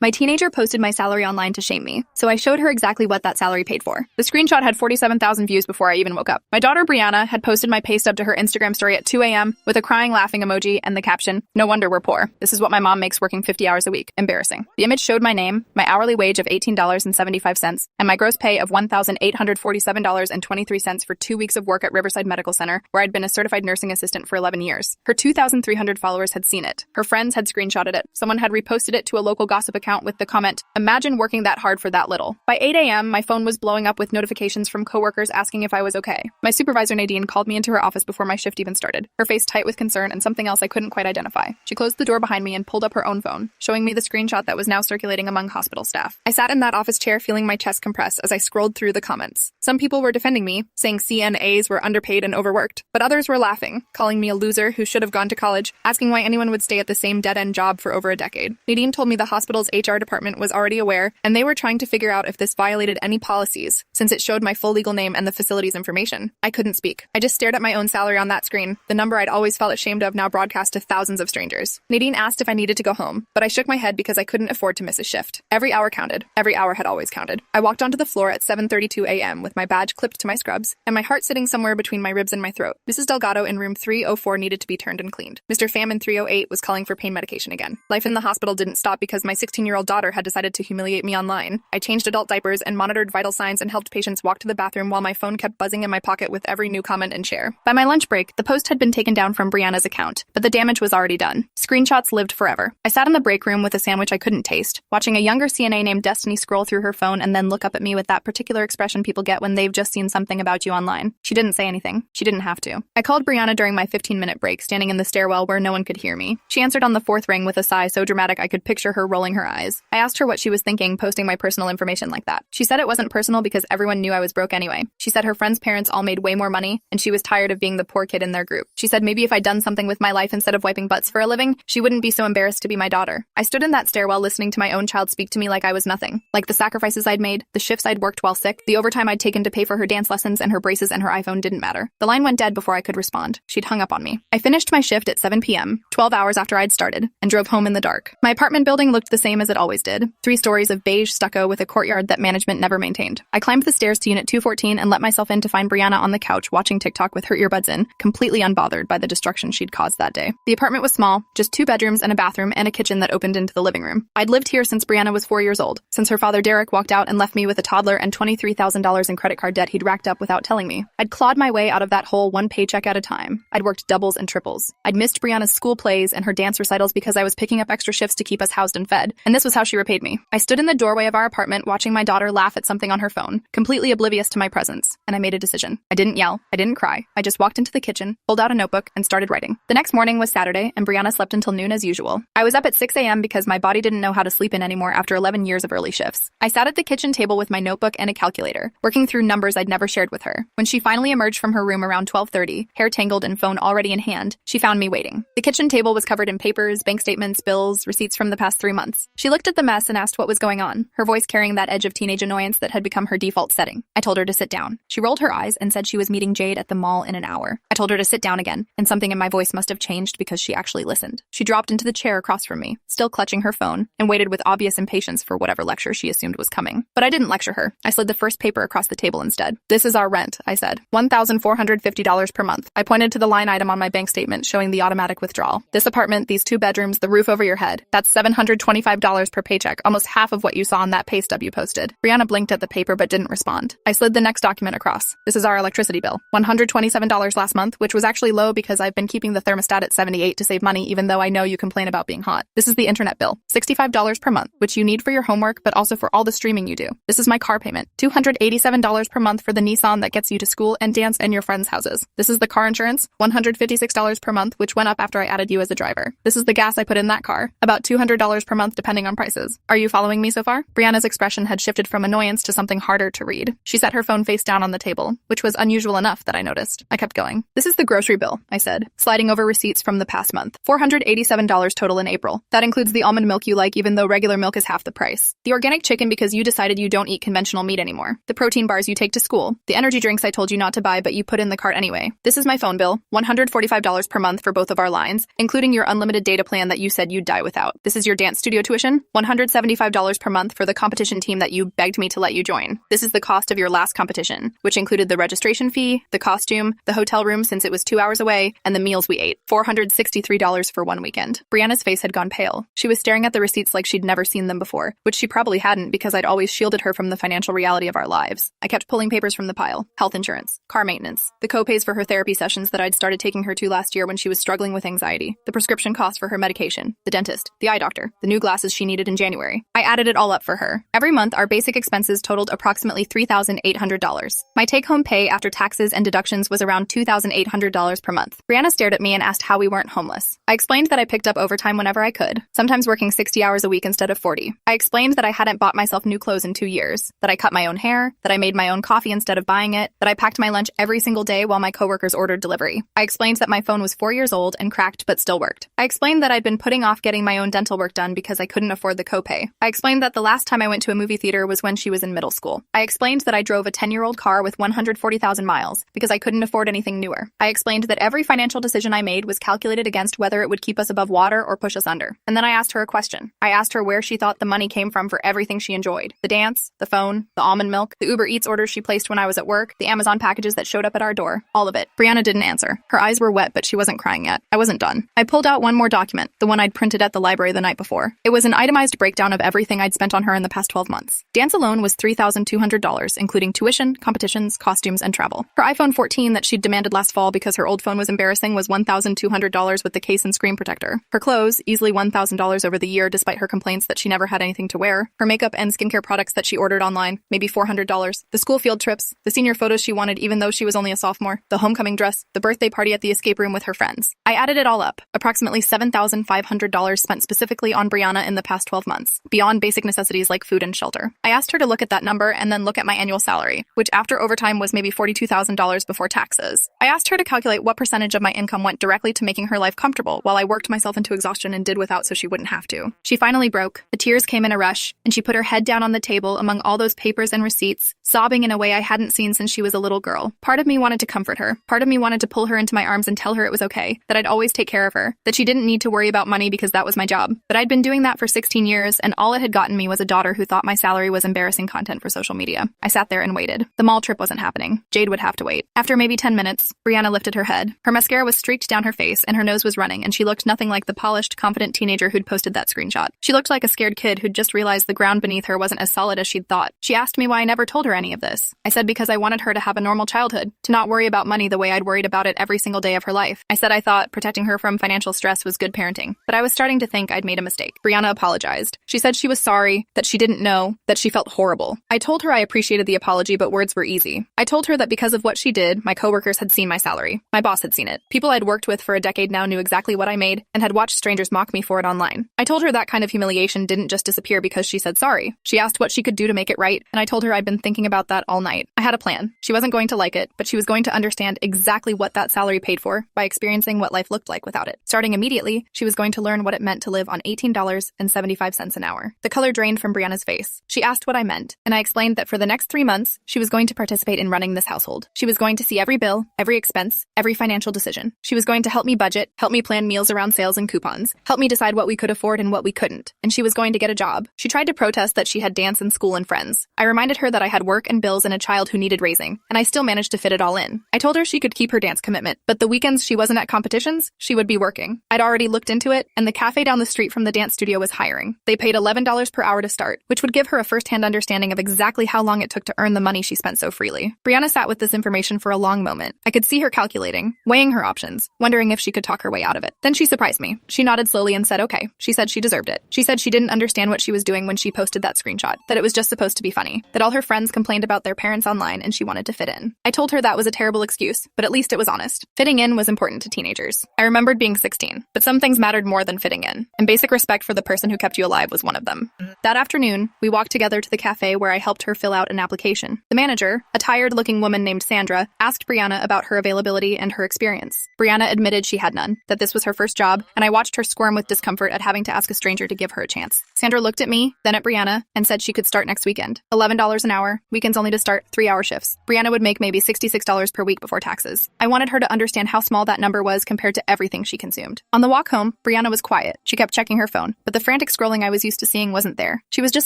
My teenager posted my salary online to shame me, so I showed her exactly what that salary paid for. The screenshot had 47,000 views before I even woke up. My daughter Brianna had posted my pay stub to her Instagram story at 2 a.m. with a crying laughing emoji and the caption, "No wonder we're poor. This is what my mom makes working 50 hours a week. Embarrassing." The image showed my name, my hourly wage of $18.75, and my gross pay of $1,847.23 for 2 weeks of work at Riverside Medical Center, where I'd been a certified nursing assistant for 11 years. Her 2,300 followers had seen it. Her friends had screenshotted it. Someone had reposted it to a local gossip account with the comment, "Imagine working that hard for that little." By 8 a.m., my phone was blowing up with notifications from coworkers asking if I was okay. My supervisor Nadine called me into her office before my shift even started, her face tight with concern and something else I couldn't quite identify. She closed the door behind me and pulled up her own phone, showing me the screenshot that was now circulating among hospital staff. I sat in that office chair feeling my chest compress as I scrolled through the comments. Some people were defending me, saying CNAs were underpaid and overworked, but others were laughing, calling me a loser who should have gone to college, asking why anyone would stay at the same dead-end job for over a decade. Nadine told me the hospital's HR department was already aware, and they were trying to figure out if this violated any policies, since it showed my full legal name and the facility's information. I couldn't speak. I just stared at my own salary on that screen, the number I'd always felt ashamed of now broadcast to thousands of strangers. Nadine asked if I needed to go home, but I shook my head because I couldn't afford to miss a shift. Every hour counted. Every hour had always counted. I walked onto the floor at 7:32 a.m. with my badge clipped to my scrubs, and my heart sitting somewhere between my ribs and my throat. Mrs. Delgado in room 304 needed to be turned and cleaned. Mr. Pham in 308 was calling for pain medication again. Life in the hospital didn't stop because my 16-year-old daughter had decided to humiliate me online. I changed adult diapers and monitored vital signs and helped patients walk to the bathroom while my phone kept buzzing in my pocket with every new comment and share. By my lunch break, the post had been taken down from Brianna's account, but the damage was already done. Screenshots lived forever. I sat in the break room with a sandwich I couldn't taste, watching a younger CNA named Destiny scroll through her phone and then look up at me with that particular expression people get when they've just seen something about you online. She didn't say anything. She didn't have to. I called Brianna during my 15-minute break, standing in the stairwell where no one could hear me. She answered on the fourth ring with a sigh so dramatic I could picture her rolling her eyes. I asked her what she was thinking posting my personal information like that. She said it wasn't personal because everyone knew I was broke anyway. She said her friends' parents all made way more money, and she was tired of being the poor kid in their group. She said maybe if I'd done something with my life instead of wiping butts for a living, she wouldn't be so embarrassed to be my daughter. I stood in that stairwell listening to my own child speak to me like I was nothing. Like the sacrifices I'd made, the shifts I'd worked while sick, the overtime I'd taken to pay for her dance lessons and her braces and her iPhone didn't matter. The line went dead before I could respond. She'd hung up on me. I finished my shift at 7 p.m., 12 hours after I'd started, and drove home in the dark. My apartment building looked the same as it always did. 3 stories of beige stucco with a courtyard that management never maintained. I climbed the stairs to unit 214 and let myself in to find Brianna on the couch watching TikTok with her earbuds in, completely unbothered by the destruction she'd caused that day. The apartment was small, just 2 bedrooms and a bathroom and a kitchen that opened into the living room. I'd lived here since Brianna was 4 years old, since her father Derek walked out and left me with a toddler and $23,000 in credit card debt he'd racked up without telling me. I'd clawed my way out of that hole one paycheck at a time. I'd worked doubles and triples. I'd missed Brianna's school plays and her dance recitals because I was picking up extra shifts to keep us housed and fed, and this was how she repaid me. I stood in the doorway of our apartment watching my daughter laugh at something on her phone, completely oblivious to my presence, and I made a decision. I didn't yell. I didn't cry. I just walked into the kitchen, pulled out a notebook, and started writing. The next morning was Saturday, and Brianna slept until noon as usual. I was up at 6 a.m. because my body didn't know how to sleep in anymore after 11 years of early shifts. I sat at the kitchen table with my notebook and a calculator, working through numbers I'd never shared with her. When she finally emerged from her room around 12:30, hair tangled and phone already in hand, she found me waiting. The kitchen table was covered in papers, bank statements, bills, receipts from the past 3 months. She looked at the mess and asked what was going on, her voice carrying that edge of teenage annoyance that had become her default setting. I told her to sit down. She rolled her eyes and said she was meeting Jade at the mall in an hour. I told her to sit down again, and something in my voice must have changed because she actually listened. She dropped into the chair across from me, still clutching her phone, and waited with obvious impatience for whatever lecture she assumed was coming. But I didn't lecture her. I slid the first paper across the table instead. "This is our rent," I said. $1,450 per month. I pointed to the line item on my bank statement showing the automatic withdrawal. "This apartment, these 2 bedrooms, the roof over your head. That's $725 per paycheck, almost half of what you saw on that pay stub you posted." Brianna blinked at the paper but didn't respond. I slid the next document across. "This is our electricity bill. $127 last month, which was actually low because I've been keeping the thermostat at 78 to save money even though I know you complain about being hot. This is the internet bill. $65 per month, which you need for your homework but also for all the streaming you do. This is my car payment. $287 per month for the Nissan that gets you to school and dance and your friends' houses. This is the car insurance. $156 per month, which went up after I added you as a driver. This is the gas I put in that car. About $200 per month depending on prices. Are you following me so far?" Brianna's expression had shifted from annoyance to something harder to read. She set her phone face down on the table, which was unusual enough that I noticed. I kept going. "This is the grocery bill," I said, sliding over receipts from the past month. $487 total in April. That includes the almond milk you like even though regular milk is half the price. The organic chicken because you decided you don't eat conventional meat anymore. The protein bars you take to school. The energy drinks I told you not to buy but you put in the cart anyway. This is my phone bill. $145 per month for both of our lines, including your unlimited data plan that you said you'd die without. This is your dance studio tuition. competition? $175 per month for the competition team that you begged me to let you join. This is the cost of your last competition, which included the registration fee, the costume, the hotel room since it was 2 hours away, and the meals we ate. $463 for one weekend. Brianna's face had gone pale. She was staring at the receipts like she'd never seen them before, which she probably hadn't because I'd always shielded her from the financial reality of our lives. I kept pulling papers from the pile. Health insurance, car maintenance, the co-pays for her therapy sessions that I'd started taking her to last year when she was struggling with anxiety, the prescription costs for her medication, the dentist, the eye doctor, the new glasses she needed in January. I added it all up for her. Every month, our basic expenses totaled approximately $3,800. My take-home pay after taxes and deductions was around $2,800 per month. Brianna stared at me and asked how we weren't homeless. I explained that I picked up overtime whenever I could, sometimes working 60 hours a week instead of 40. I explained that I hadn't bought myself new clothes in 2 years, that I cut my own hair, that I made my own coffee instead of buying it, that I packed my lunch every single day while my coworkers ordered delivery. I explained that my phone was 4 years old and cracked but still worked. I explained that I'd been putting off getting my own dental work done because I couldn't afford the copay. I explained that the last time I went to a movie theater was when she was in middle school. I explained that I drove a 10-year-old car with 140,000 miles because I couldn't afford anything newer. I explained that every financial decision I made was calculated against whether it would keep us above water or push us under. And then I asked her a question. I asked her where she thought the money came from for everything she enjoyed. The dance, the phone, the almond milk, the Uber Eats orders she placed when I was at work, the Amazon packages that showed up at our door. All of it. Brianna didn't answer. Her eyes were wet, but she wasn't crying yet. I wasn't done. I pulled out one more document, the one I'd printed at the library the night before. It was an itemized breakdown of everything I'd spent on her in the past 12 months. Dance alone was $3,200, including tuition, competitions, costumes, and travel. Her iPhone 14 that she'd demanded last fall because her old phone was embarrassing was $1,200 with the case and screen protector. Her clothes, easily $1,000 over the year despite her complaints that she never had anything to wear. Her makeup and skincare products that she ordered online, maybe $400. The school field trips, the senior photos she wanted even though she was only a sophomore, the homecoming dress, the birthday party at the escape room with her friends. I added it all up, approximately $7,500 spent specifically on Brianna in the past 12 months, beyond basic necessities like food and shelter. I asked her to look at that number and then look at my annual salary, which after overtime was maybe $42,000 before taxes. I asked her to calculate what percentage of my income went directly to making her life comfortable while I worked myself into exhaustion and did without so she wouldn't have to. She finally broke. The tears came in a rush, and she put her head down on the table among all those papers and receipts, sobbing in a way I hadn't seen since she was a little girl. Part of me wanted to comfort her. Part of me wanted to pull her into my arms and tell her it was okay, that I'd always take care of her, that she didn't need to worry about money because that was my job. But I'd been doing that for 16 years, and all it had gotten me was a daughter who thought my salary was embarrassing content for social media. I sat there and waited. The mall trip wasn't happening. Jade would have to wait. After maybe 10 minutes, Brianna lifted her head. Her mascara was streaked down her face, and her nose was running, and she looked nothing like the polished, confident teenager who'd posted that screenshot. She looked like a scared kid who'd just realized the ground beneath her wasn't as solid as she'd thought. She asked me why I never told her any of this. I said because I wanted her to have a normal childhood, to not worry about money the way I'd worried about it every single day of her life. I said I thought protecting her from financial stress was good parenting, but I was starting to think I'd made a mistake. Brianna apologized. She said she was sorry, that she didn't know, that she felt horrible. I told her I appreciated the apology, but words were easy. I told her that because of what she did, my coworkers had seen my salary. My boss had seen it. People I'd worked with for a decade now knew exactly what I made and had watched strangers mock me for it online. I told her that kind of humiliation didn't just disappear because she said sorry. She asked what she could do to make it right, and I told her I'd been thinking about that all night. I had a plan. She wasn't going to like it, but she was going to understand exactly what that salary paid for by experiencing what life looked like without it. Starting immediately, she was going to learn what it meant to live on $18.75 an hour. The color drained from Brianna's face. She asked what I meant, and I explained that for the next 3 months, she was going to participate in running this household. She was going to see every bill, every expense, every financial decision. She was going to help me budget, help me plan meals around sales and coupons, help me decide what we could afford and what we couldn't, and she was going to get a job. She tried to protest that she had dance and school and friends. I reminded her that I had work and bills and a child who needed raising, and I still managed to fit it all in. I told her she could keep her dance commitment, but the weekends she wasn't at competitions, she would be working. I'd already looked into it, and the cafe down the street from the dance studio was hiring. They paid $11 per hour to start, which would give her a first-hand understanding of exactly how long it took to earn the money she spent so freely. Brianna sat with this information for a long moment. I could see her calculating, weighing her options, wondering if she could talk her way out of it. Then she surprised me. She nodded slowly and said okay. She said she deserved it. She said she didn't understand what she was doing when she posted that screenshot, that it was just supposed to be funny, that all her friends complained about their parents online and she wanted to fit in. I told her that was a terrible excuse, but at least it was honest. Fitting in was important to teenagers. I remembered being 16, but some things mattered more than fitting in, and basic respect for the person who kept you alive was one of them. That afternoon, we walked together to the cafe where I helped her fill out an application. The manager, a tired-looking woman named Sandra, asked Brianna about her availability and her experience. Brianna admitted she had none, that this was her first job, and I watched her squirm with discomfort at having to ask a stranger to give her a chance. Sandra looked at me, then at Brianna, and said she could start next weekend. $11 an hour, weekends only to start, 3-hour shifts. Brianna would make maybe $66 per week before taxes. I wanted her to understand how small that number was compared to everything she consumed. On the walk home, Brianna was quiet. She kept checking her phone, but the frantic frantic scrolling I was used to seeing wasn't there. She was just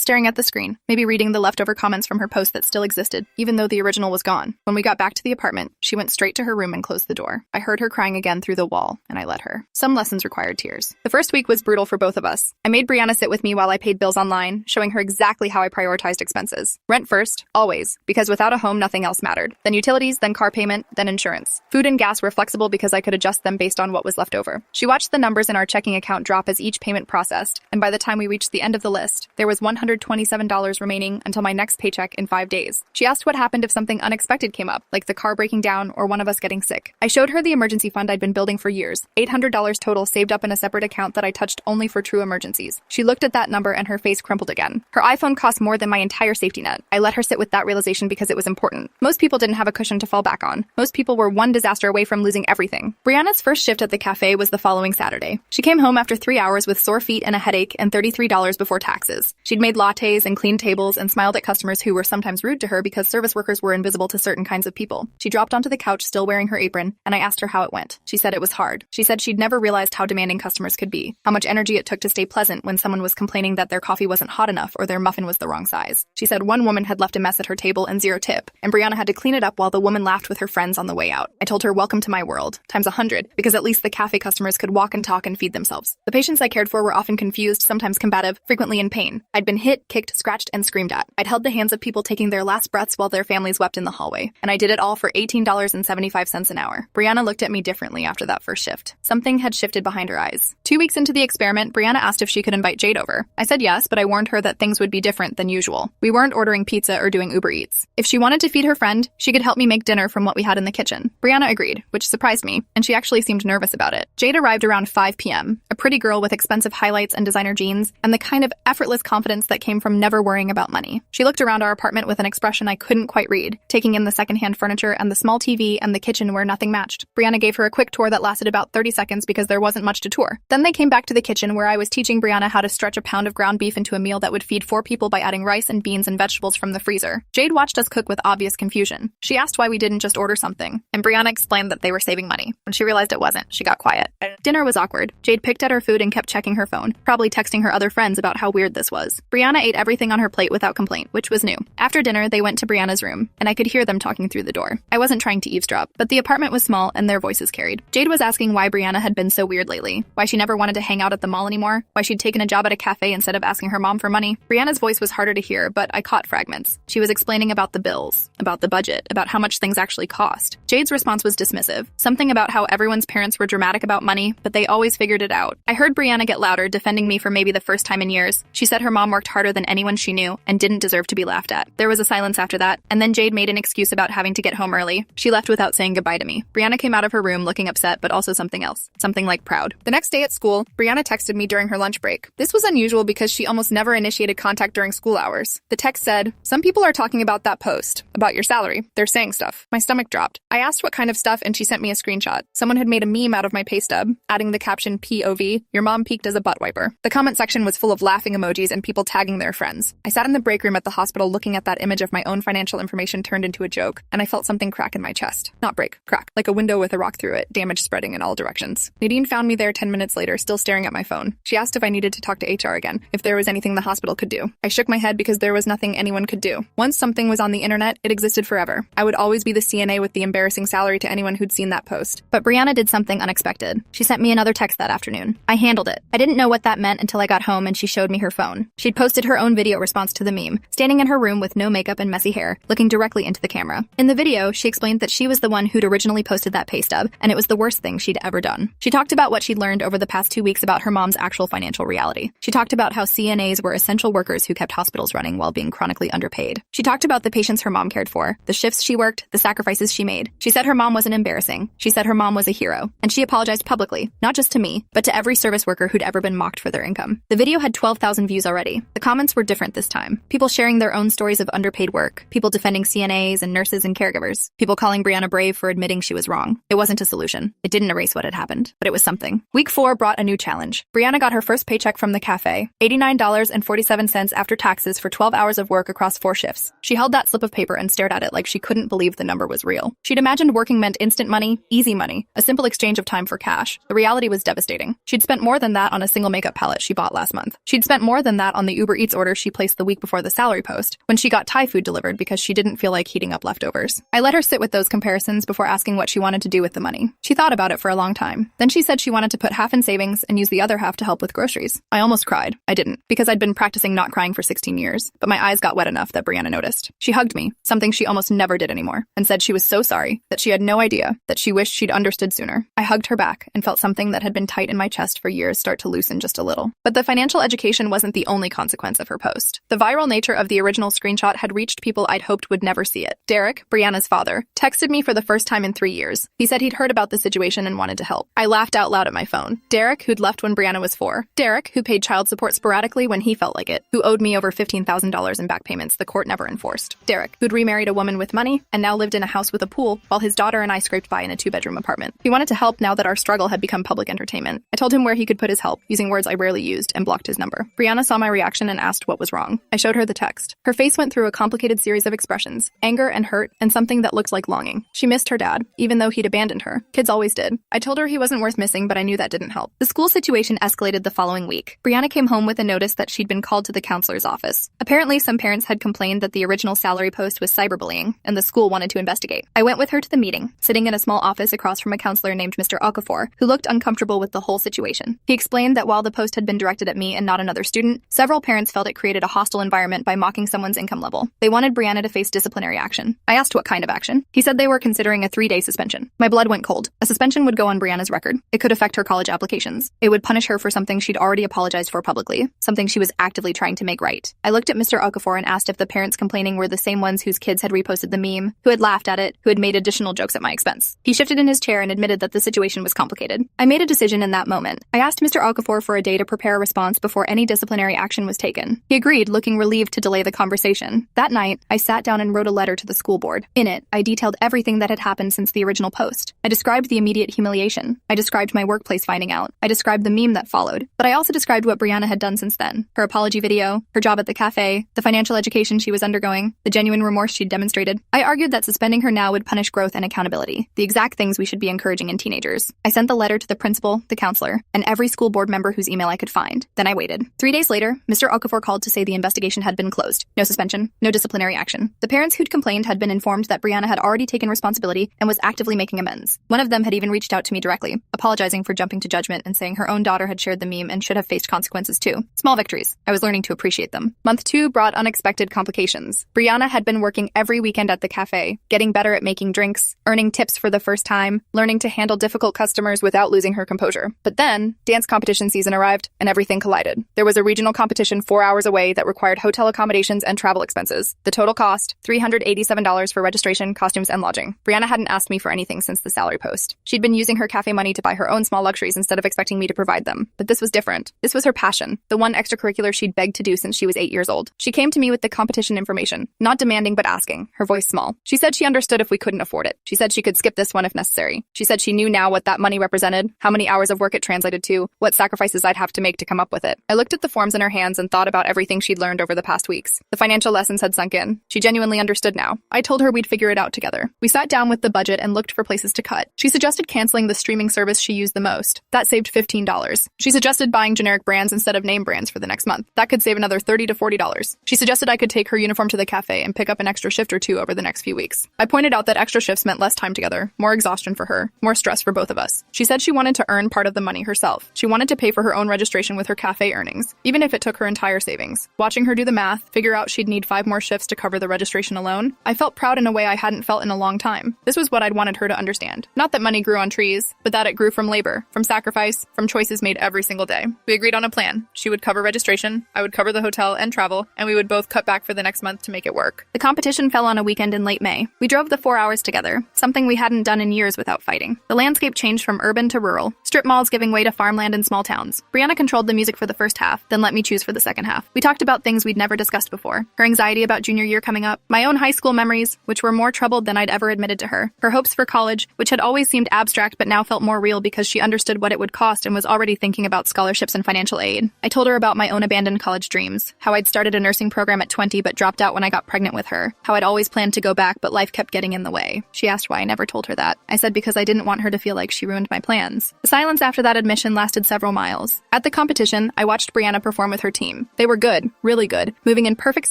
staring at the screen, maybe reading the leftover comments from her post that still existed, even though the original was gone. When we got back to the apartment, she went straight to her room and closed the door. I heard her crying again through the wall, and I let her. Some lessons required tears. The first week was brutal for both of us. I made Brianna sit with me while I paid bills online, showing her exactly how I prioritized expenses. Rent first, always, because without a home, nothing else mattered. Then utilities, then car payment, then insurance. Food and gas were flexible because I could adjust them based on what was left over. She watched the numbers in our checking account drop as each payment processed, and by the time we reached the end of the list, there was $127 remaining until my next paycheck in 5 days. She asked what happened if something unexpected came up, like the car breaking down or one of us getting sick. I showed her the emergency fund I'd been building for years, $800 total saved up in a separate account that I touched only for true emergencies. She looked at that number and her face crumpled again. Her iPhone cost more than my entire safety net. I let her sit with that realization because it was important. Most people didn't have a cushion to fall back on. Most people were one disaster away from losing everything. Brianna's first shift at the cafe was the following Saturday. She came home after 3 hours with sore feet and a headache and $33 before taxes. She'd made lattes and cleaned tables and smiled at customers who were sometimes rude to her because service workers were invisible to certain kinds of people. She dropped onto the couch still wearing her apron, and I asked her how it went. She said it was hard. She said she'd never realized how demanding customers could be, how much energy it took to stay pleasant when someone was complaining that their coffee wasn't hot enough or their muffin was the wrong size. She said one woman had left a mess at her table and zero tip, and Brianna had to clean it up while the woman laughed with her friends on the way out. I told her welcome to my world, times 100, because at least the cafe customers could walk and talk and feed themselves. The patients I cared for were often confused, sometimes combative, frequently in pain. I'd been hit, kicked, scratched, and screamed at. I'd held the hands of people taking their last breaths while their families wept in the hallway, and I did it all for $18.75 an hour. Brianna looked at me differently after that first shift. Something had shifted behind her eyes. 2 weeks into the experiment, Brianna asked if she could invite Jade over. I said yes, but I warned her that things would be different than usual. We weren't ordering pizza or doing Uber Eats. If she wanted to feed her friend, she could help me make dinner from what we had in the kitchen. Brianna agreed, which surprised me, and she actually seemed nervous about it. Jade arrived around 5 p.m., a pretty girl with expensive highlights and designer jeans, and the kind of effortless confidence that came from never worrying about money. She looked around our apartment with an expression I couldn't quite read, taking in the secondhand furniture and the small TV and the kitchen where nothing matched. Brianna gave her a quick tour that lasted about 30 seconds because there wasn't much to tour. Then they came back to the kitchen where I was teaching Brianna how to stretch a pound of ground beef into a meal that would feed 4 people by adding rice and beans and vegetables from the freezer. Jade watched us cook with obvious confusion. She asked why we didn't just order something, and Brianna explained that they were saving money. When she realized it wasn't, she got quiet. Dinner was awkward. Jade picked at her food and kept checking her phone, probably texting her other friends about how weird this was. Brianna ate everything on her plate without complaint, which was new. After dinner, they went to Brianna's room, and I could hear them talking through the door. I wasn't trying to eavesdrop, but the apartment was small and their voices carried. Jade was asking why Brianna had been so weird lately, why she never wanted to hang out at the mall anymore, why she'd taken a job at a cafe instead of asking her mom for money. Brianna's voice was harder to hear, but I caught fragments. She was explaining about the bills, about the budget, about how much things actually cost. Jade's response was dismissive, something about how everyone's parents were dramatic about money, but they always figured it out. I heard Brianna get louder, defending me for maybe the first time in years. She said her mom worked harder than anyone she knew and didn't deserve to be laughed at. There was a silence after that, and then Jade made an excuse about having to get home early. She left without saying goodbye to me. Brianna came out of her room looking upset, but also something else. Something like proud. The next day at school, Brianna texted me during her lunch break. This was unusual because she almost never initiated contact during school hours. The text said, "Some people are talking about that post, about your salary. They're saying stuff." My stomach dropped. I asked what kind of stuff, and she sent me a screenshot. Someone had made a meme out of my pay stub, adding the caption POV, "Your mom peaked as a butt wiper." The comment section was full of laughing emojis and people tagging their friends. I sat in the break room at the hospital looking at that image of my own financial information turned into a joke, and I felt something crack in my chest. Not break, crack. Like a window with a rock through it, damage spreading in all directions. Nadine found me there 10 minutes later, still staring at my phone. She asked if I needed to talk to HR again, if there was anything the hospital could do. I shook my head because there was nothing anyone could do. Once something was on the internet, it existed forever. I would always be the CNA with the embarrassing salary to anyone who'd seen that post. But Brianna did something unexpected. She sent me another text that afternoon. I handled it. I didn't know what that meant until I got home and she showed me her phone. She'd posted her own video response to the meme, standing in her room with no makeup and messy hair, looking directly into the camera. In the video, she explained that she was the one who'd originally posted that pay stub, and it was the worst thing she'd ever done. She talked about what she'd learned over the past 2 weeks about her mom's actual financial reality. She talked about how CNAs were essential workers who kept hospitals running while being chronically underpaid. She talked about the patients her mom cared for, the shifts she worked, the sacrifices she made. She said her mom wasn't embarrassing. She said her mom was a hero. And she apologized publicly, not just to me, but to every service worker who'd ever been mocked for their income. The video had 12,000 views already. The comments were different this time. People sharing their own stories of underpaid work. People defending CNAs and nurses and caregivers. People calling Brianna brave for admitting she was wrong. It wasn't a solution. It didn't erase what had happened, but it was something. Week 4 brought a new challenge. Brianna got her first paycheck from the cafe, $89.47 after taxes for 12 hours of work across 4 shifts. She held that slip of paper and stared at it like she couldn't believe the number was real. She'd imagined working meant instant money, easy money, a simple exchange of time for cash. The reality was devastating. She'd spent more than that on a single makeup palette. that she bought last month. She'd spent more than that on the Uber Eats order she placed the week before the salary post, when she got Thai food delivered because she didn't feel like heating up leftovers. I let her sit with those comparisons before asking what she wanted to do with the money. She thought about it for a long time. Then she said she wanted to put half in savings and use the other half to help with groceries. I almost cried. I didn't, because I'd been practicing not crying for 16 years, but my eyes got wet enough that Brianna noticed. She hugged me, something she almost never did anymore, and said she was so sorry, that she had no idea, that she wished she'd understood sooner. I hugged her back and felt something that had been tight in my chest for years start to loosen just a little. But the financial education wasn't the only consequence of her post. The viral nature of the original screenshot had reached people I'd hoped would never see it. Derek, Brianna's father, texted me for the first time in 3 years. He said he'd heard about the situation and wanted to help. I laughed out loud at my phone. Derek, who'd left when Brianna was 4. Derek, who paid child support sporadically when he felt like it, who owed me over $15,000 in back payments the court never enforced. Derek, who'd remarried a woman with money and now lived in a house with a pool while his daughter and I scraped by in a 2-bedroom apartment. He wanted to help now that our struggle had become public entertainment. I told him where he could put his help, using words I rarely used, and blocked his number. Brianna saw my reaction and asked what was wrong. I showed her the text. Her face went through a complicated series of expressions, anger and hurt, and something that looked like longing. She missed her dad, even though he'd abandoned her. Kids always did. I told her he wasn't worth missing, but I knew that didn't help. The school situation escalated the following week. Brianna came home with a notice that she'd been called to the counselor's office. Apparently, some parents had complained that the original salary post was cyberbullying, and the school wanted to investigate. I went with her to the meeting, sitting in a small office across from a counselor named Mr. Okafor, who looked uncomfortable with the whole situation. He explained that while the post had been directed at me and not another student, several parents felt it created a hostile environment by mocking someone's income level. They wanted Brianna to face disciplinary action. I asked what kind of action. He said they were considering a 3-day suspension. My blood went cold. A suspension would go on Brianna's record. It could affect her college applications. It would punish her for something she'd already apologized for publicly, something she was actively trying to make right. I looked at Mr. Okafor and asked if the parents complaining were the same ones whose kids had reposted the meme, who had laughed at it, who had made additional jokes at my expense. He shifted in his chair and admitted that the situation was complicated. I made a decision in that moment. I asked Mr. Okafor for a day to prepare a response before any disciplinary action was taken. He agreed, looking relieved to delay the conversation. That night, I sat down and wrote a letter to the school board. In it, I detailed everything that had happened since the original post. I described the immediate humiliation. I described my workplace finding out. I described the meme that followed. But I also described what Brianna had done since then. Her apology video, her job at the cafe, the financial education she was undergoing, the genuine remorse she'd demonstrated. I argued that suspending her now would punish growth and accountability, the exact things we should be encouraging in teenagers. I sent the letter to the principal, the counselor, and every school board member whose email I could find. Then I waited. 3 days later, Mr. Okafor called to say the investigation had been closed. No suspension, no disciplinary action. The parents who'd complained had been informed that Brianna had already taken responsibility and was actively making amends. One of them had even reached out to me directly, apologizing for jumping to judgment and saying her own daughter had shared the meme and should have faced consequences too. Small victories. I was learning to appreciate them. Month 2 brought unexpected complications. Brianna had been working every weekend at the cafe, getting better at making drinks, earning tips for the first time, learning to handle difficult customers without losing her composure. But then, dance competition season arrived, and everything collided. There was a regional competition 4 hours away that required hotel accommodations and travel expenses. The total cost, $387 for registration, costumes, and lodging. Brianna hadn't asked me for anything since the salary post. She'd been using her cafe money to buy her own small luxuries instead of expecting me to provide them. But this was different. This was her passion, the one extracurricular she'd begged to do since she was 8 years old. She came to me with the competition information, not demanding but asking, her voice small. She said she understood if we couldn't afford it. She said she could skip this one if necessary. She said she knew now what that money represented, how many hours of work it translated to, what sacrifices I'd have to make to come up with it. I looked at the forms in her hands and thought about everything she'd learned over the past weeks. The financial lessons had sunk in. She genuinely understood now. I told her we'd figure it out together. We sat down with the budget and looked for places to cut. She suggested canceling the streaming service she used the most. That saved $15. She suggested buying generic brands instead of name brands for the next month. That could save another $30 to $40. She suggested I could take her uniform to the cafe and pick up an extra shift or 2 over the next few weeks. I pointed out that extra shifts meant less time together, more exhaustion for her, more stress for both of us. She said she wanted to earn part of the money herself. She wanted to pay for her own registration with her cafe earnings, even if it took her entire savings. Watching her do the math, figure out she'd need 5 more shifts to cover the registration alone, I felt proud in a way I hadn't felt in a long time. This was what I'd wanted her to understand. Not that money grew on trees, but that it grew from labor, from sacrifice, from choices made every single day. We agreed on a plan. She would cover registration, I would cover the hotel and travel, and we would both cut back for the next month to make it work. The competition fell on a weekend in late May. We drove the 4 hours together, something we hadn't done in years without fighting. The landscape changed from urban to rural, strip malls giving way to farmland and small towns. Brianna controlled the music for the first half, then let me choose for the second half. We talked about things we'd never discussed before. Her anxiety about junior year coming up, my own high school memories, which were more troubled than I'd ever admitted to her, her hopes for college, which had always seemed abstract but now felt more real because she understood what it would cost and was already thinking about scholarships and financial aid. I told her about my own abandoned college dreams, how I'd started a nursing program at 20 but dropped out when I got pregnant with her, how I'd always planned to go back but life kept getting in the way. She asked why I never told her that. I said because I didn't want her to feel like she ruined my plans. The silence after that admission lasted several miles. At the competition, I watched Brianna perform with her team. They were good, really good, moving in perfect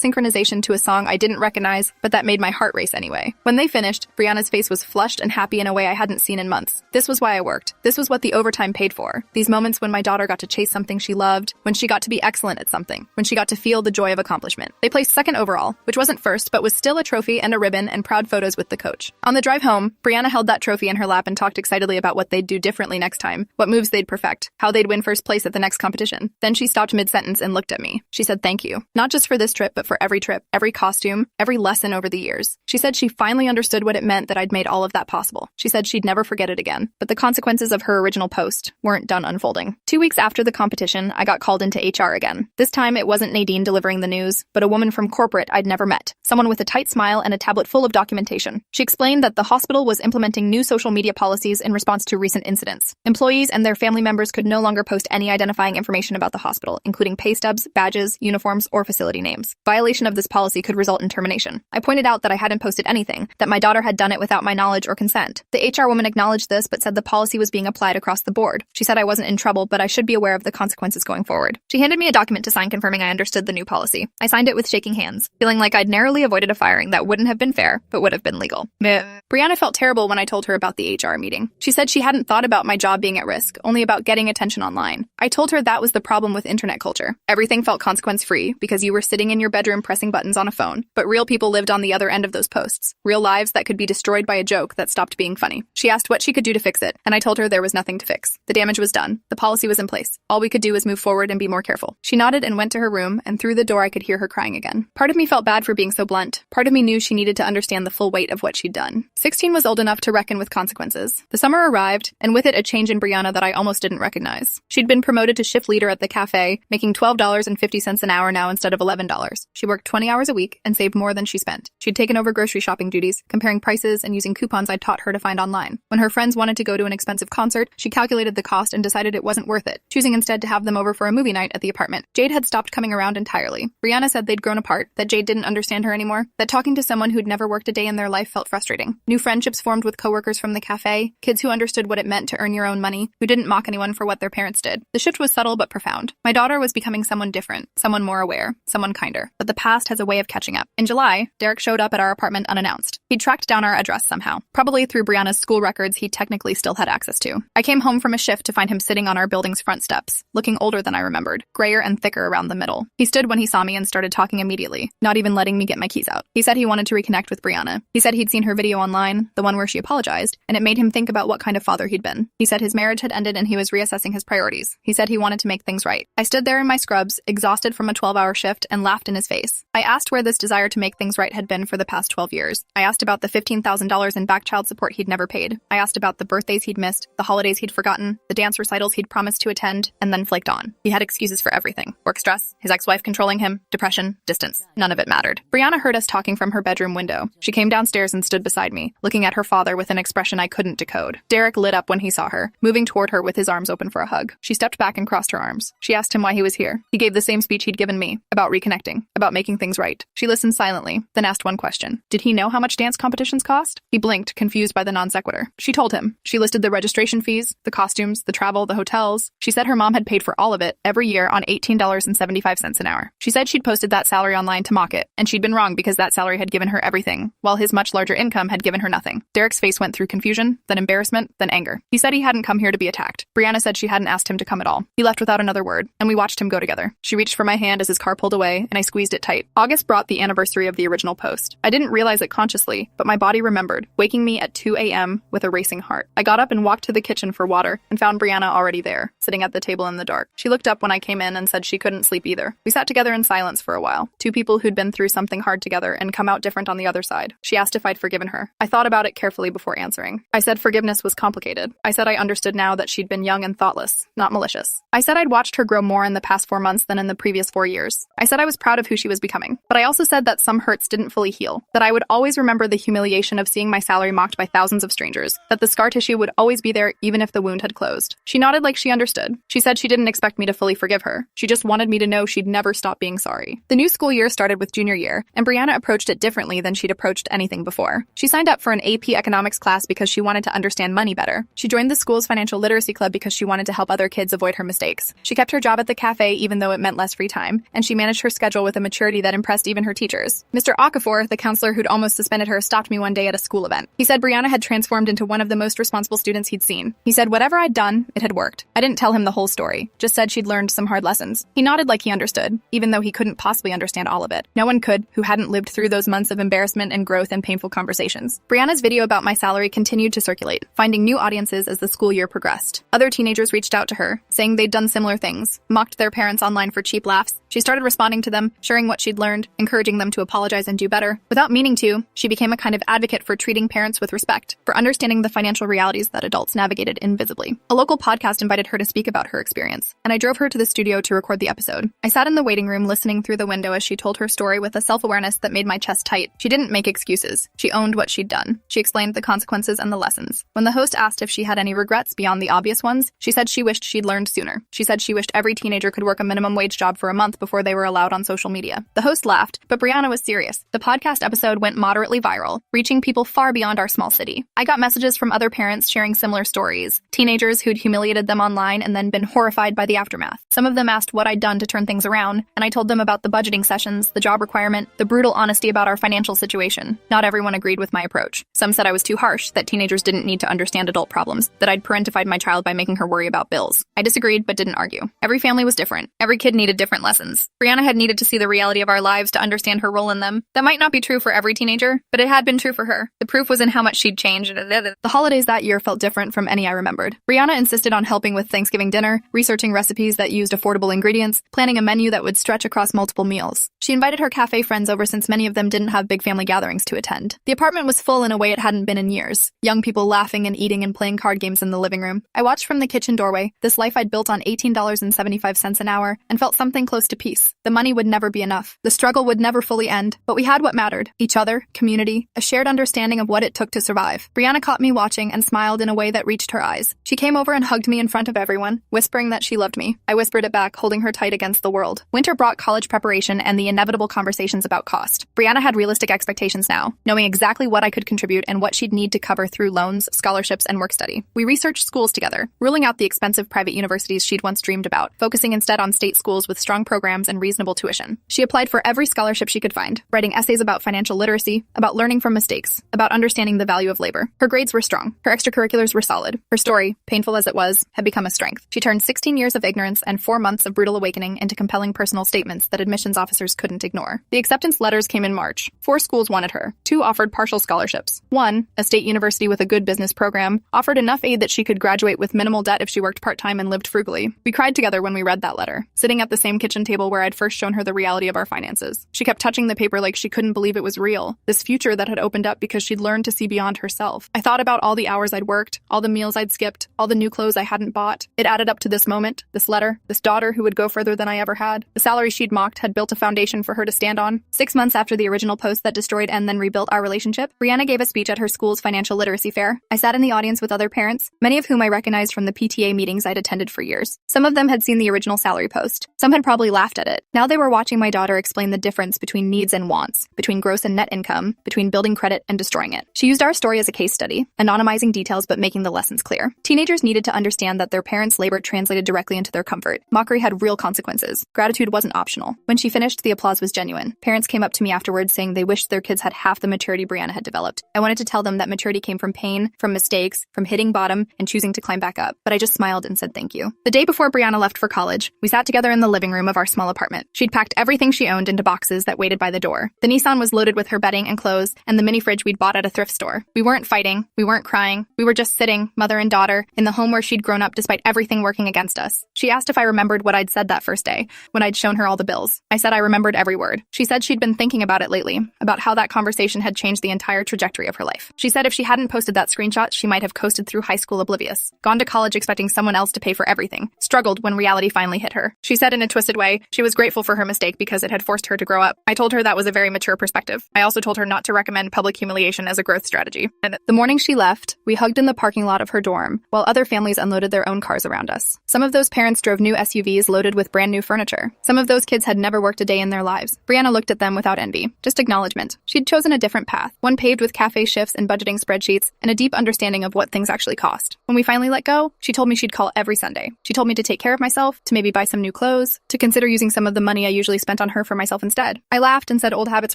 synchronization to a song I didn't recognize, but that made my heart race anyway. When they finished, Brianna's face was flushed and happy in a way I hadn't seen in months. This was why I worked. This was what the overtime paid for. These moments when my daughter got to chase something she loved, when she got to be excellent at something, when she got to feel the joy of accomplishment. They placed second overall, which wasn't first, but was still a trophy and a ribbon and proud photos with the coach. On the drive home, Brianna held that trophy in her lap and talked excitedly about what they'd do differently next time, what moves they'd perfect, how they'd win first place at the next competition. Then she stopped mid-sentence and looked at me. She said thank you. Not just for this trip, but for every trip, every costume, every lesson over the years. She said she finally understood what it meant that I'd made all of that possible. She said she'd never forget it again. But the consequences of her original post weren't done unfolding. 2 weeks after the competition, I got called into HR again. This time, it wasn't Nadine delivering the news, but a woman from corporate I'd never met. Someone with a tight smile and a tablet full of documentation. She explained that the hospital was implementing new social media policies in response to recent incidents. Employees and their family members could no longer post any identifying information about the hospital, including pay stubs, badges, uniforms, or facility names. Violation of this policy could result in termination. I pointed out that I hadn't posted anything, that my daughter had done it without my knowledge or consent. The HR woman acknowledged this, but said the policy was being applied across the board. She said I wasn't in trouble, but I should be aware of the consequences going forward. She handed me a document to sign confirming I understood the new policy. I signed it with shaking hands, feeling like I'd narrowly avoided a firing that wouldn't have been fair, but would have been legal. Brianna felt terrible when I told her about the HR meeting. She said she hadn't thought about my job being at risk, only about getting attention online. I told her that was the problem with internet culture. Everything felt consequence-free because you were sitting in your bedroom pressing buttons on a phone, but real people lived on the other end of those posts. Real lives that could be destroyed by a joke that stopped being funny. She asked what she could do to fix it, and I told her there was nothing to fix. The damage was done. The policy was in place. All we could do was move forward and be more careful. She nodded and went to her room, and through the door I could hear her crying again. Part of me felt bad for being so blunt. Part of me knew she needed to understand the full weight of what she'd done. 16 was old enough to reckon with consequences. The summer arrived, and with it a change in Brianna that I almost didn't recognize. She'd been promoted to shift leader at the cafe, making $12.50 an hour now instead of $11. She worked 20 hours a week and saved more than she spent. She'd taken over grocery shopping duties, comparing prices and using coupons I'd taught her to find online. When her friends wanted to go to an expensive concert, she calculated the cost and decided it wasn't worth it, choosing instead to have them over for a movie night at the apartment. Jade had stopped coming around entirely. Brianna said they'd grown apart, that Jade didn't understand her anymore, that talking to someone who'd never worked a day in their life felt frustrating. New friendships formed with coworkers from the cafe, kids who understood what it meant to earn your own money, who didn't mock anyone for what their parents did. The shift was subtle but profound. My daughter was becoming someone different, someone more aware, someone kinder. But the past has a way of catching up. In July, Derek showed up at our apartment unannounced. He'd tracked down our address somehow, probably through Brianna's school records he technically still had access to. I came home from a shift to find him sitting on our building's front steps, looking older than I remembered, grayer and thicker around the middle. He stood when he saw me and started talking immediately, not even letting me get my keys out. He said he wanted to reconnect with Brianna. He said he'd seen her video online, the one where she apologized, and it made him think about what kind of father he'd been. He said his marriage had ended and he was reassessing his priorities. He said he wanted to make things right. I stood there in my scrubs, exhausted from a 12-hour shift, and laughed in his face. I asked where this desire to make things right had been for the past 12 years. I asked about the $15,000 in back child support he'd never paid. I asked about the birthdays he'd missed, the holidays he'd forgotten, the dance recitals he'd promised to attend, and then flaked on. He had excuses for everything. Work stress, his ex-wife controlling him, depression, distance. None of it mattered. Brianna heard us talking from her bedroom window. She came downstairs and stood beside me, looking at her father with an expression I couldn't decode. Derek lit up when he saw her, moving toward her with his arms open for a hug. She stepped back and crossed her arms. She asked him why he was here. He gave the same speech he'd given me, about reconnecting, about making things right. She listened silently, then asked one question. Did he know how much dance competitions cost? He blinked, confused by the non sequitur. She told him. She listed the registration fees, the costumes, the travel, the hotels. She said her mom had paid for all of it, every year, on $18.75 an hour. She said she'd posted that salary online to mock it, and she'd been wrong because that salary had given her everything, while his much larger income had given her nothing. Derek's face went through confusion, then embarrassment, then anger. He said he hadn't come here to be attacked. Brianna said she hadn't asked him to come at all. He left without another word, and we watched him go together. She reached for my hand as his car pulled away, and I squeezed it tight. August brought the anniversary of the original post. I didn't realize it consciously, but my body remembered, waking me at 2 a.m. with a racing heart. I got up and walked to the kitchen for water, and found Brianna already there, sitting at the table in the dark. She looked up when I came in and said she couldn't sleep either. We sat together in silence for a while, two people who'd been through something hard together and come out different on the other side. She asked if I'd forgiven her. I thought about it carefully before answering. I said forgiveness was complicated. I said I understood now that she'd been young and thoughtless, not malicious. I said I'd watched her grow more in the past 4 months than in the previous 4 years. I said I was proud of who she was becoming. But I also said that some hurts didn't fully heal, that I would always remember the humiliation of seeing my salary mocked by thousands of strangers, that the scar tissue would always be there even if the wound had closed. She nodded like she understood. She said she didn't expect me to fully forgive her. She just wanted me to know she'd never stop being sorry. The new school year started with junior year, and Brianna approached it differently than she'd approached anything before. She signed up for an AP economics class because she wanted to understand money better. She joined the school's financial literacy club because she wanted to help other kids avoid her mistakes. mistakes. She kept her job at the cafe even though it meant less free time, and she managed her schedule with a maturity that impressed even her teachers. Mr. Okafor, the counselor who'd almost suspended her, stopped me one day at a school event. He said Brianna had transformed into one of the most responsible students he'd seen. He said whatever I'd done, it had worked. I didn't tell him the whole story, just said she'd learned some hard lessons. He nodded like he understood, even though he couldn't possibly understand all of it. No one could who hadn't lived through those months of embarrassment and growth and painful conversations. Brianna's video about my salary continued to circulate, finding new audiences as the school year progressed. Other teenagers reached out to her, saying they'd done similar things, mocked their parents online for cheap laughs. She started responding to them, sharing what she'd learned, encouraging them to apologize and do better. Without meaning to, she became a kind of advocate for treating parents with respect, for understanding the financial realities that adults navigated invisibly. A local podcast invited her to speak about her experience, and I drove her to the studio to record the episode. I sat in the waiting room listening through the window as she told her story with a self-awareness that made my chest tight. She didn't make excuses. She owned what she'd done. She explained the consequences and the lessons. When the host asked if she had any regrets beyond the obvious ones, she said she wished she'd learned sooner. She said she wished every teenager could work a minimum wage job for a month before they were allowed on social media. The host laughed, but Brianna was serious. The podcast episode went moderately viral, reaching people far beyond our small city. I got messages from other parents sharing similar stories, teenagers who'd humiliated them online and then been horrified by the aftermath. Some of them asked what I'd done to turn things around, and I told them about the budgeting sessions, the job requirement, the brutal honesty about our financial situation. Not everyone agreed with my approach. Some said I was too harsh, that teenagers didn't need to understand adult problems, that I'd parentified my child by making her worry about bills. I disagreed, but didn't argue. Every family was different. Every kid needed different lessons. Brianna had needed to see the reality of our lives to understand her role in them. That might not be true for every teenager, but it had been true for her. The proof was in how much she'd changed. The holidays that year felt different from any I remembered. Brianna insisted on helping with Thanksgiving dinner, researching recipes that used affordable ingredients, planning a menu that would stretch across multiple meals. She invited her cafe friends over since many of them didn't have big family gatherings to attend. The apartment was full in a way it hadn't been in years. Young people laughing and eating and playing card games in the living room. I watched from the kitchen doorway, this life I'd built on $18.75 an hour, and felt something close to peace. The money would never be enough. The struggle would never fully end, but we had what mattered. Each other, community, a shared understanding of what it took to survive. Brianna caught me watching and smiled in a way that reached her eyes. She came over and hugged me in front of everyone, whispering that she loved me. I whispered it back, holding her tight against the world. Winter brought college preparation and the inevitable conversations about cost. Brianna had realistic expectations now, knowing exactly what I could contribute and what she'd need to cover through loans, scholarships, and work study. We researched schools together, ruling out the expensive private universities she'd once dreamed about, focusing instead on state schools with strong programs and reasonable tuition. She applied for every scholarship she could find, writing essays about financial literacy, about learning from mistakes, about understanding the value of labor. Her grades were strong. Her extracurriculars were solid. Her story, painful as it was, had become a strength. She turned 16 years of ignorance and 4 months of brutal awakening into compelling personal statements that admissions officers couldn't ignore. The acceptance letters came in March. 4 schools wanted her. 2 offered partial scholarships. 1, a state university with a good business program, offered enough aid that she could graduate with minimal debt if she worked part-time and lived frugally. We cried together when we read that letter, sitting at the same kitchen table where I'd first shown her the reality of our finances. She kept touching the paper like she couldn't believe it was real, this future that had opened up because she'd learned to see beyond herself. I thought about all the hours I'd worked, all the meals I'd skipped, all the new clothes I hadn't bought. It added up to this moment, this letter, this daughter who would go further than I ever had. The salary she'd mocked had built a foundation for her to stand on. 6 months after the original post that destroyed and then rebuilt our relationship, Brianna gave a speech at her school's financial literacy fair. I sat in the audience with other parents, many of whom I recognized from the PTA meetings I'd attended for years. Some of them had seen the original salary post. Some had probably laughed at it. Now they were watching my daughter explain the difference between needs and wants, between gross and net income, between building credit and destroying it. She used our story as a case study, anonymizing details but making the lessons clear. Teenagers needed to understand that their parents' labor translated directly into their comfort. Mockery had real consequences. Gratitude wasn't optional. When she finished, the applause was genuine. Parents came up to me afterwards saying they wished their kids had half the maturity Brianna had developed. I wanted to tell them that maturity came from pain, from mistakes, from hitting bottom and choosing to climb back up, but I just smiled and said thank you. The day before Brianna left for college, we sat together in the living room of our small apartment. She'd packed everything she owned into boxes that waited by the door. The Nissan was loaded with her bedding and clothes, and the mini fridge we'd bought at a thrift store. We weren't fighting, we weren't crying, we were just sitting, mother and daughter, in the home where she'd grown up despite everything working against us. She asked if I remembered what I'd said that first day, when I'd shown her all the bills. I said I remembered every word. She said she'd been thinking about it lately, about how that conversation had changed the entire trajectory of her life. She said if she hadn't posted that screenshot, she might have coasted through high school oblivious, gone to college expecting someone else to pay for everything, struggled when reality finally hit her. She said in a twisted way, she was grateful for her mistake because it had forced her to grow up. I told her that was a very mature perspective. I also told her not to recommend public humiliation as a growth strategy. And the morning she left, we hugged in the parking lot of her dorm, while other families unloaded their own cars around us. Some of those parents drove new SUVs loaded with brand new furniture. Some of those kids had never worked a day in their lives. Brianna looked at them without envy, just acknowledgement. She'd chosen a different path, one paved with cafe shifts and budgeting spreadsheets, and a deep understanding of what things actually cost. When we finally let go, she told me she'd call every Sunday. She'd She told me to take care of myself, to maybe buy some new clothes, to consider using some of the money I usually spent on her for myself instead. I laughed and said old habits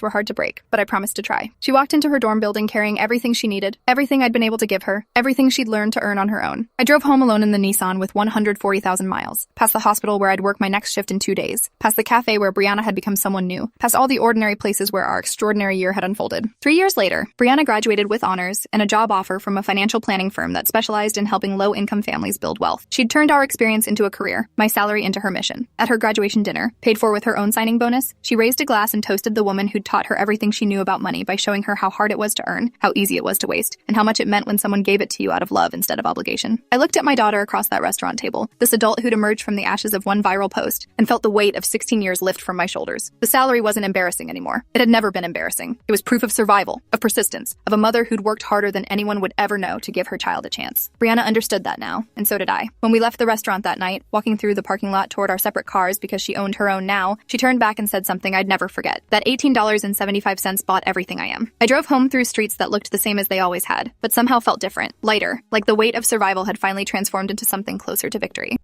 were hard to break, but I promised to try. She walked into her dorm building carrying everything she needed, everything I'd been able to give her, everything she'd learned to earn on her own. I drove home alone in the Nissan with 140,000 miles, past the hospital where I'd work my next shift in 2 days, past the cafe where Brianna had become someone new, past all the ordinary places where our extraordinary year had unfolded. 3 years later, Brianna graduated with honors and a job offer from a financial planning firm that specialized in helping low-income families build wealth. She'd turned our experience into a career, my salary into her mission. At her graduation dinner, paid for with her own signing bonus, she raised a glass and toasted the woman who'd taught her everything she knew about money by showing her how hard it was to earn, how easy it was to waste, and how much it meant when someone gave it to you out of love instead of obligation. I looked at my daughter across that restaurant table, this adult who'd emerged from the ashes of one viral post, and felt the weight of 16 years lift from my shoulders. The salary wasn't embarrassing anymore. It had never been embarrassing. It was proof of survival, of persistence, of a mother who'd worked harder than anyone would ever know to give her child a chance. Brianna understood that now, and so did I. When we left the restaurant that night, walking through the parking lot toward our separate cars because she owned her own now, she turned back and said something I'd never forget. That $18.75 bought everything I am. I drove home through streets that looked the same as they always had, but somehow felt different, lighter, like the weight of survival had finally transformed into something closer to victory.